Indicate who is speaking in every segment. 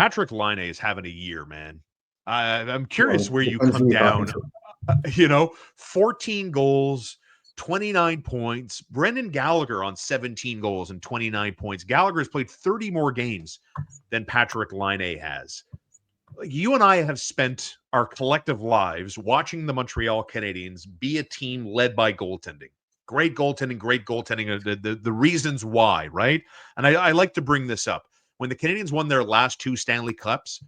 Speaker 1: Patrik Laine is having a year, man. I'm curious
Speaker 2: Well,
Speaker 1: where you
Speaker 2: depends
Speaker 1: come
Speaker 2: who you're talking
Speaker 1: down.
Speaker 2: to.
Speaker 1: 14 goals, 29 points. Brendan Gallagher on 17 goals and 29 points. Gallagher's played 30 more games than Patrik Laine has. You and I have spent our collective lives watching the Montreal Canadiens be a team led by goaltending. Great goaltending, great goaltending. The reasons why, right? And I like to bring this up. When the Canadiens won their last 2 Stanley Cups,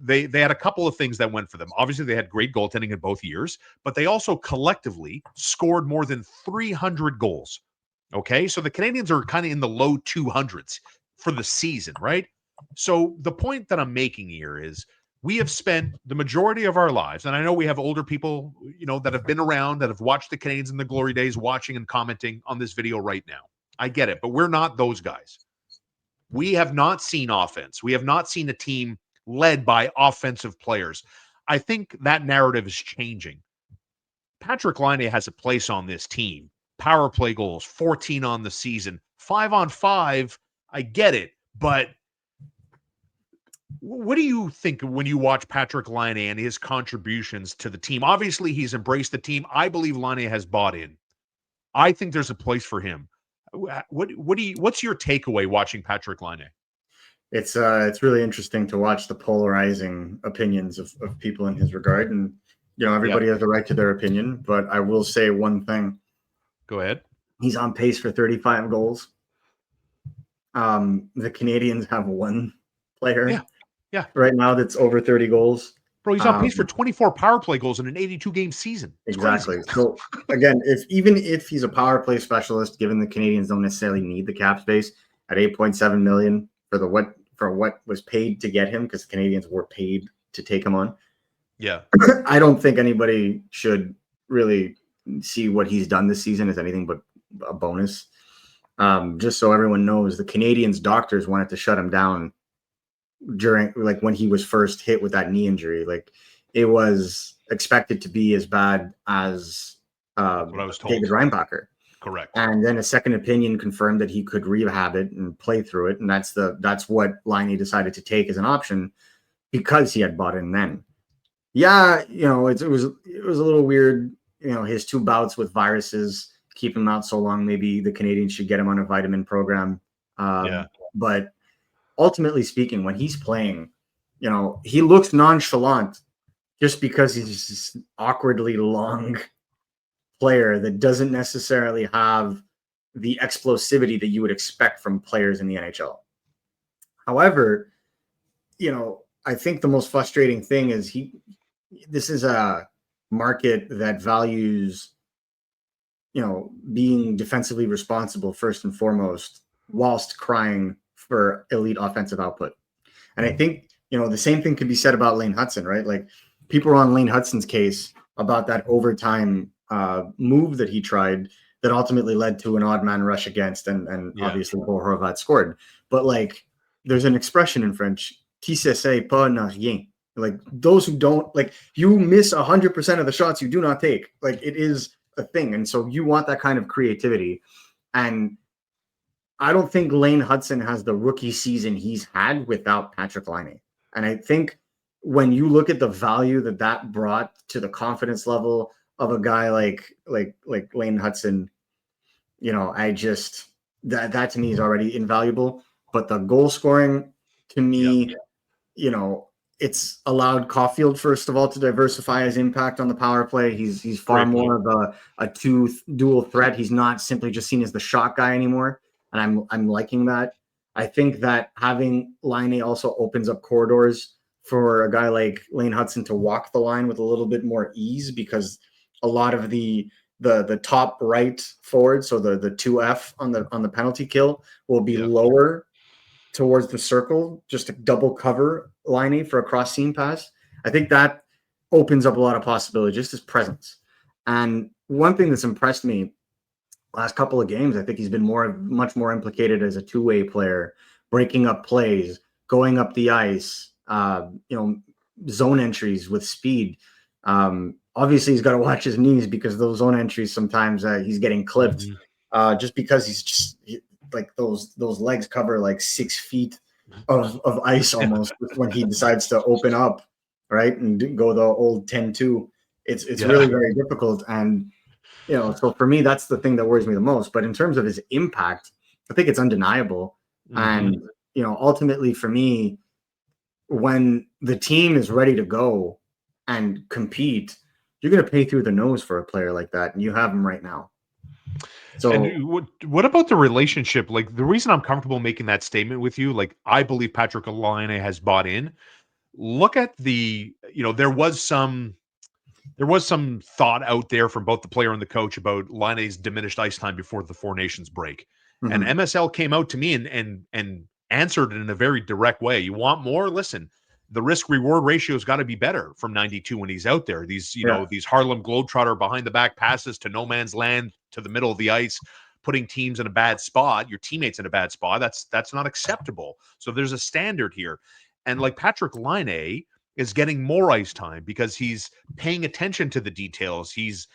Speaker 1: they had a couple of things that went for them. Obviously, they had great goaltending in both years, but they also collectively scored more than 300 goals. Okay, so the Canadiens are kind of in the low 200s for the season, right? So the point that I'm making here is we have spent the majority of our lives, and I know we have older people, that have been around, that have watched the Canadiens in the glory days, watching and commenting on this video right now. I get it, but we're not those guys. We have not seen offense. We have not seen a team led by offensive players. I think that narrative is changing. Patrik Laine has a place on this team. Power play goals, 14 on the season. 5-on-5, I get it, but what do you think when you watch Patrik Laine and his contributions to the team? Obviously, he's embraced the team. I believe Laine has bought in. I think there's a place for him. What's your takeaway watching Patrik Laine?
Speaker 2: It's really interesting to watch the polarizing opinions of people in his regard, and everybody has the right to their opinion. But I will say one thing.
Speaker 1: Go ahead.
Speaker 2: He's on pace for 35 goals. The Canadiens have one player, right now that's over 30 goals.
Speaker 1: Bro, he's on pace for 24 power play goals in an 82-game season. It's
Speaker 2: exactly.
Speaker 1: Crazy.
Speaker 2: So again, even if he's a power play specialist, given the Canadiens don't necessarily need the cap space at $8.7 million for what was paid to get him, because the Canadiens were paid to take him on.
Speaker 1: Yeah.
Speaker 2: I don't think anybody should really see what he's done this season as anything but a bonus. Just so everyone knows, the Canadiens doctors wanted to shut him down during, when he was first hit with that knee injury. It was expected to be as bad as
Speaker 1: what I was told.
Speaker 2: David Reinbacher.
Speaker 1: Correct.
Speaker 2: And then a second opinion confirmed that he could rehab it and play through it. And that's what Laine decided to take as an option, because he had bought in then. Yeah, it was a little weird, his 2 bouts with viruses keep him out so long. Maybe the Canadiens should get him on a vitamin program. But ultimately speaking, when he's playing, he looks nonchalant just because he's this awkwardly long player that doesn't necessarily have the explosivity that you would expect from players in the NHL. However, I think the most frustrating thing is this is a market that values, being defensively responsible first and foremost, whilst crying for elite offensive output. And I think, the same thing could be said about Lane Hutson, right? People are on Lane Hutson's case about that overtime move that he tried that ultimately led to an odd man rush against, and obviously Bo Horvat scored. But there's an expression in French, qui se sait pas n'a rien. Those who don't, you miss 100% of the shots you do not take. It is a thing. And so you want that kind of creativity. And I don't think Lane Hutson has the rookie season he's had without Patrik Laine. And I think when you look at the value that brought to the confidence level of a guy like Lane Hutson, I just, that to me is already invaluable. But the goal scoring, to me, it's allowed Caulfield, first of all, to diversify his impact on the power play. He's far more of a dual threat. He's not simply just seen as the shot guy anymore. And I'm liking that. I think that having Laine also opens up corridors for a guy like Lane Hutson to walk the line with a little bit more ease, because a lot of the top right forward, so the 2F on the penalty kill, will be lower towards the circle, just to double cover Laine for a cross seam pass. I think that opens up a lot of possibility, just his presence. And one thing that's impressed me last couple of games, I think he's been much more implicated as a two-way player, breaking up plays, going up the ice, zone entries with speed. Obviously he's got to watch his knees, because those zone entries, sometimes he's getting clipped just because he's just those legs cover 6 feet of ice almost when he decides to open up, right, and go the old 10-2. It's
Speaker 1: Yeah.
Speaker 2: really very difficult. And so for me, that's the thing that worries me the most. But in terms of his impact, I think it's undeniable.
Speaker 1: Mm-hmm.
Speaker 2: And ultimately for me, when the team is ready to go and compete, you're going to pay through the nose for a player like that, and you have him right now. So
Speaker 1: And what about the relationship? Like, the reason I'm comfortable making that statement with you, like, I believe Patrik Laine has bought in. Look at there was some thought out there from both the player and the coach about Laine's diminished ice time before the Four Nations break. And
Speaker 2: mhm,
Speaker 1: MSL came out to me and answered it in a very direct way. You want more? Listen, the risk reward ratio's got to be better from 92 when he's out there.
Speaker 2: yeah,
Speaker 1: These Harlem Globetrotter behind the back passes to no man's land to the middle of the ice, putting teams in a bad spot, your teammates in a bad spot. That's not acceptable. So there's a standard here. And like Patrik Laine is getting more ice time because he's paying attention to the details. He's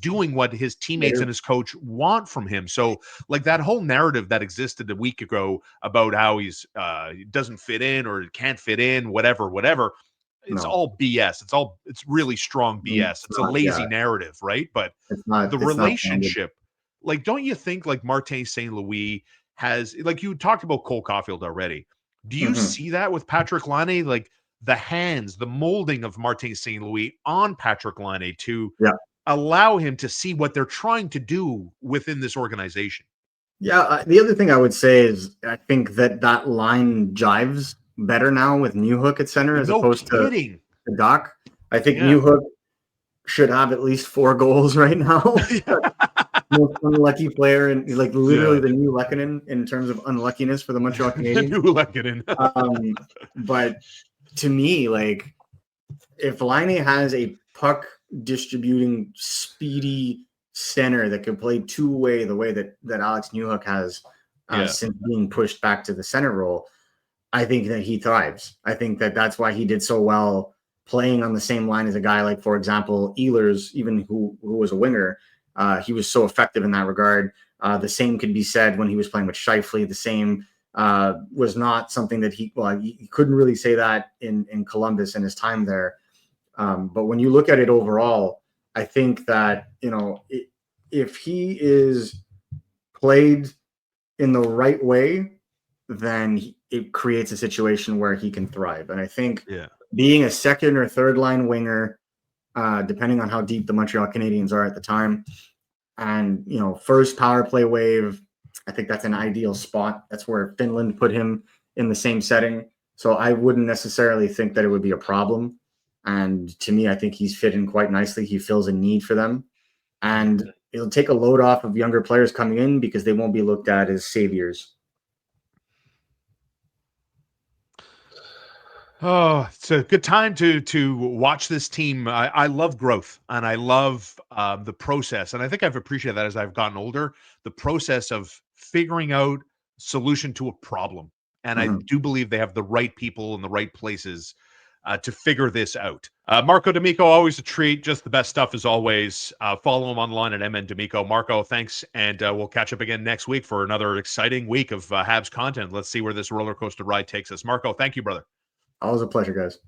Speaker 1: doing what his teammates and his coach want from him. So like that whole narrative that existed a week ago about how he doesn't fit in or can't fit in, whatever. It's
Speaker 2: no,
Speaker 1: all BS. It's really strong BS.
Speaker 2: it's
Speaker 1: It's a
Speaker 2: not. Yeah,
Speaker 1: lazy narrative, right? But
Speaker 2: it's not.
Speaker 1: the
Speaker 2: It's not founded.
Speaker 1: relationship, like, don't you think like Martin St. Louis has, like, you talked about Cole Caulfield already. Do you
Speaker 2: Mhm.
Speaker 1: see that with Patrik Laine? Like the hands, the molding of Martin St. Louis on Patrik Laine to
Speaker 2: Yeah,
Speaker 1: allow him to see what they're trying to do within this organization.
Speaker 2: yeah. The other thing I would say is I think that line jives better now with Newhook at center as
Speaker 1: No
Speaker 2: opposed to
Speaker 1: kidding.
Speaker 2: Doc. I think
Speaker 1: Yeah.
Speaker 2: Newhook should have at least 4 goals right now. Most unlucky player, and like literally
Speaker 1: Yeah.
Speaker 2: the new Lehkonen in terms of unluckiness for the Montreal
Speaker 1: The
Speaker 2: Canadiens.
Speaker 1: new Lehkonen.
Speaker 2: But to me, like if Laine has a puck distributing, speedy center that can play two-way the way that Alex Newhook has
Speaker 1: Yeah.
Speaker 2: since being pushed back to the center role, I think that he thrives. I think that that's why he did so well playing on the same line as a guy like, for example, Ehlers, even who was a winger. He was so effective in that regard. The same could be said when he was playing with Scheifele. The same was not something that he couldn't really say that in Columbus and his time there. But when you look at it overall, I think that if he is played in the right way, then it creates a situation where he can thrive. And I think
Speaker 1: Yeah.
Speaker 2: being a second or third line winger, depending on how deep the Montreal Canadiens are at the time, and first power play wave, I think that's an ideal spot. That's where Finland put him in the same setting. So I wouldn't necessarily think that it would be a problem. And to me, I think he's fit in quite nicely. He fills a need for them. And it'll take a load off of younger players coming in because they won't be looked at as saviors.
Speaker 1: Oh, it's a good time to watch this team. I love growth and I love the process, and I think I've appreciated that as I've gotten older. The process of figuring out solution to a problem, and I
Speaker 2: Mhm.
Speaker 1: do believe they have the right people in the right places to figure this out. Marco D'Amico, always a treat. Just the best stuff as always. Follow him online at MN D'Amico. Marco, thanks, and we'll catch up again next week for another exciting week of Habs content. Let's see where this roller coaster ride takes us. Marco, thank you, brother.
Speaker 2: Always a pleasure, guys.